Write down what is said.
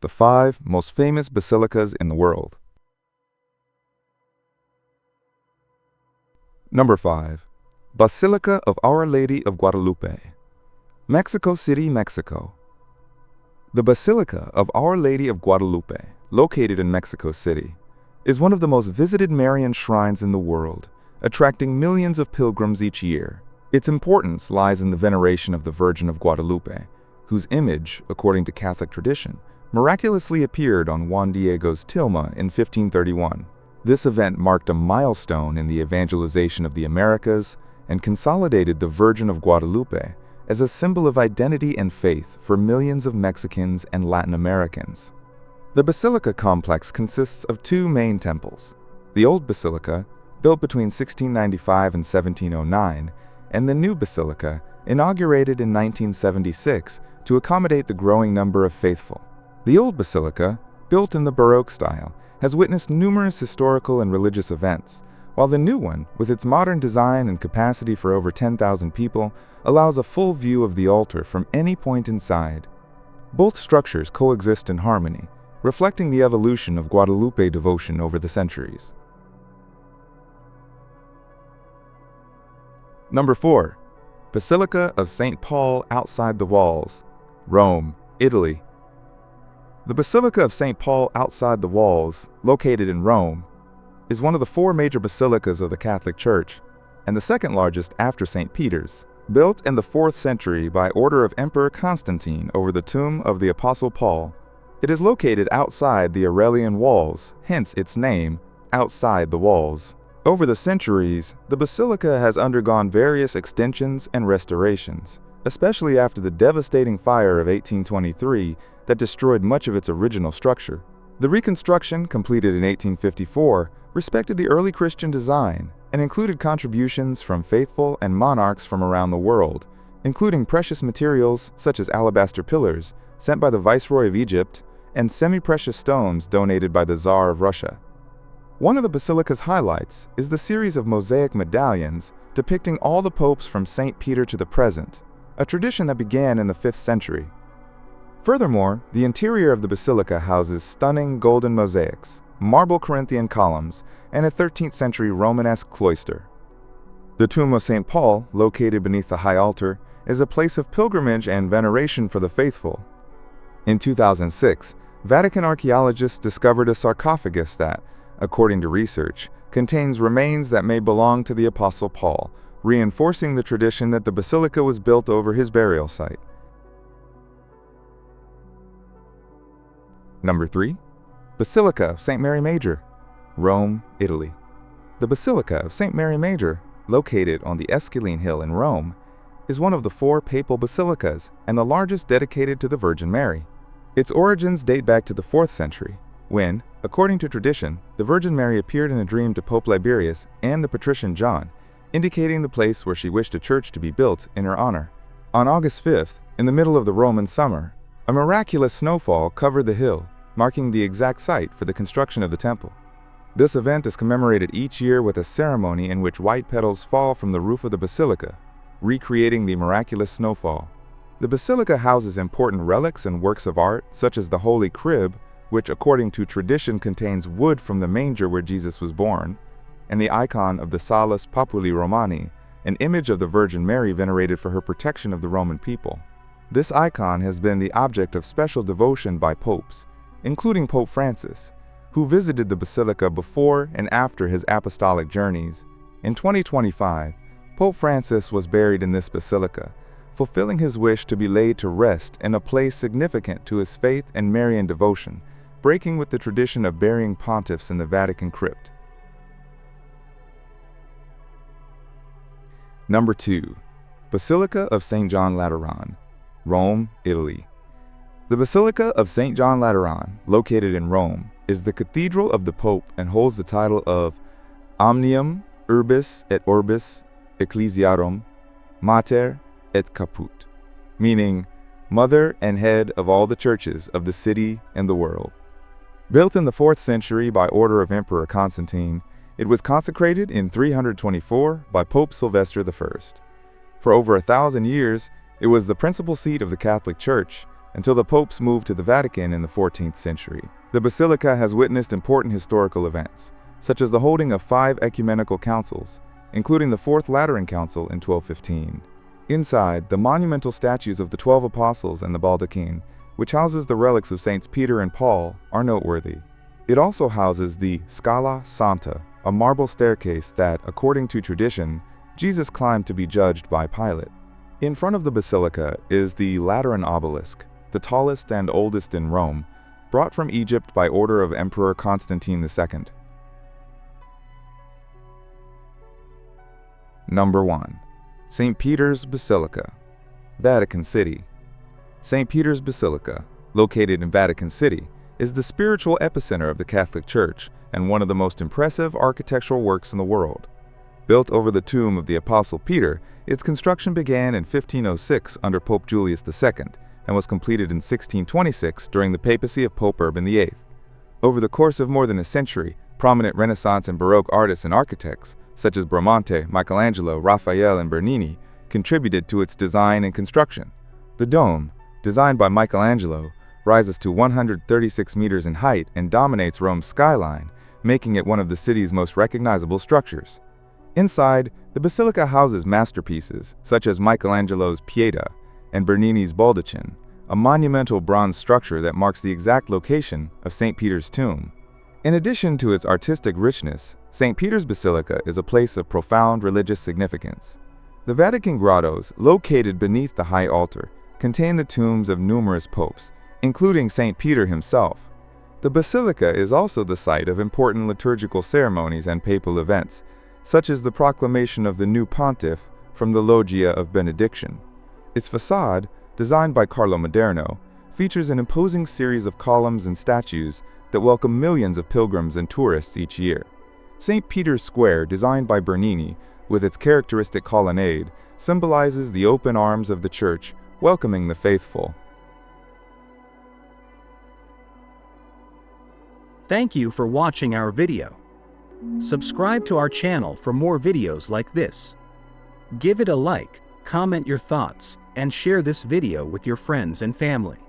the 5 most famous basilicas in the world. Number 5. Basilica of Our Lady of Guadalupe, Mexico City, Mexico. The Basilica of Our Lady of Guadalupe, located in Mexico City, is one of the most visited Marian shrines in the world, attracting millions of pilgrims each year. Its importance lies in the veneration of the Virgin of Guadalupe, whose image, according to Catholic tradition, miraculously appeared on Juan Diego's tilma in 1531. This event marked a milestone in the evangelization of the Americas and consolidated the Virgin of Guadalupe as a symbol of identity and faith for millions of Mexicans and Latin Americans. The Basilica complex consists of 2 main temples: the Old Basilica, built between 1695 and 1709, and the New Basilica, inaugurated in 1976 to accommodate the growing number of faithful. The Old Basilica, built in the Baroque style, has witnessed numerous historical and religious events, while the new one, with its modern design and capacity for over 10,000 people, allows a full view of the altar from any point inside. Both structures coexist in harmony, reflecting the evolution of Guadalupe devotion over the centuries. Number 4. Basilica of St. Paul outside the walls, Rome, Italy. The Basilica of St. Paul outside the walls, located in Rome, is one of the 4 major basilicas of the Catholic Church, and the second largest after St. Peter's. Built in the 4th century by order of Emperor Constantine over the tomb of the Apostle Paul, it is located outside the Aurelian walls, hence its name, outside the walls. Over the centuries, the basilica has undergone various extensions and restorations, especially after the devastating fire of 1823 that destroyed much of its original structure. The reconstruction, completed in 1854, respected the early Christian design and included contributions from faithful and monarchs from around the world, including precious materials such as alabaster pillars sent by the Viceroy of Egypt and semi-precious stones donated by the Tsar of Russia. One of the basilica's highlights is the series of mosaic medallions depicting all the popes from St. Peter to the present, a tradition that began in the 5th century. Furthermore, the interior of the basilica houses stunning golden mosaics, marble Corinthian columns, and a 13th century Romanesque cloister. The tomb of St. Paul, located beneath the high altar, is a place of pilgrimage and veneration for the faithful. In 2006, Vatican archaeologists discovered a sarcophagus that, according to research, contains remains that may belong to the Apostle Paul, reinforcing the tradition that the basilica was built over his burial site. Number 3. Basilica of St. Mary Major, Rome, Italy. The Basilica of St. Mary Major, located on the Esquiline Hill in Rome, is one of the 4 papal basilicas and the largest dedicated to the Virgin Mary. Its origins date back to the 4th century, when, according to tradition, the Virgin Mary appeared in a dream to Pope Liberius and the patrician John, indicating the place where she wished a church to be built in her honor. On August 5th, in the middle of the Roman summer, a miraculous snowfall covered the hill, marking the exact site for the construction of the temple. This event is commemorated each year with a ceremony in which white petals fall from the roof of the basilica, recreating the miraculous snowfall. The basilica houses important relics and works of art, such as the Holy Crib, which according to tradition contains wood from the manger where Jesus was born, and the icon of the Salus Populi Romani, an image of the Virgin Mary venerated for her protection of the Roman people. This icon has been the object of special devotion by popes, including Pope Francis, who visited the basilica before and after his apostolic journeys. In 2025, Pope Francis was buried in this basilica, fulfilling his wish to be laid to rest in a place significant to his faith and Marian devotion, breaking with the tradition of burying pontiffs in the Vatican crypt. Number 2. Basilica of St. John Lateran, Rome, Italy. The Basilica of St. John Lateran, located in Rome, is the cathedral of the Pope and holds the title of Omnium Urbis et Orbis Ecclesiarum Mater et Caput, meaning mother and head of all the churches of the city and the world. Built in the 4th century by order of Emperor Constantine, it was consecrated in 324 by Pope Sylvester I. For over 1,000 years, it was the principal seat of the Catholic Church, until the popes moved to the Vatican in the 14th century. The Basilica has witnessed important historical events, such as the holding of 5 ecumenical councils, including the Fourth Lateran Council in 1215. Inside, the monumental statues of the 12 apostles and the baldachin, which houses the relics of Saints Peter and Paul, are noteworthy. It also houses the Scala Santa, a marble staircase that, according to tradition, Jesus climbed to be judged by Pilate. In front of the basilica is the Lateran obelisk, the tallest and oldest in Rome, brought from Egypt by order of Emperor Constantine II. Number 1. St. Peter's Basilica, Vatican City. St. Peter's Basilica, located in Vatican City, is the spiritual epicenter of the Catholic Church and one of the most impressive architectural works in the world. Built over the tomb of the Apostle Peter, its construction began in 1506 under Pope Julius II and was completed in 1626 during the papacy of Pope Urban VIII. Over the course of more than a century, prominent Renaissance and Baroque artists and architects, such as Bramante, Michelangelo, Raphael, and Bernini, contributed to its design and construction. The dome, designed by Michelangelo, rises to 136 meters in height and dominates Rome's skyline, making it one of the city's most recognizable structures. Inside, the basilica houses masterpieces such as Michelangelo's Pieta and Bernini's Baldachin, a monumental bronze structure that marks the exact location of St. Peter's tomb. In addition to its artistic richness, St. Peter's Basilica is a place of profound religious significance. The Vatican grottos, located beneath the high altar, contain the tombs of numerous popes, including St. Peter himself. The basilica is also the site of important liturgical ceremonies and papal events, such as the proclamation of the new pontiff from the Loggia of Benediction. Its facade, designed by Carlo Maderno, features an imposing series of columns and statues that welcome millions of pilgrims and tourists each year. St. Peter's Square, designed by Bernini, with its characteristic colonnade, symbolizes the open arms of the church, welcoming the faithful. Thank you for watching our video. Subscribe to our channel for more videos like this. Give it a like, comment your thoughts, and share this video with your friends and family.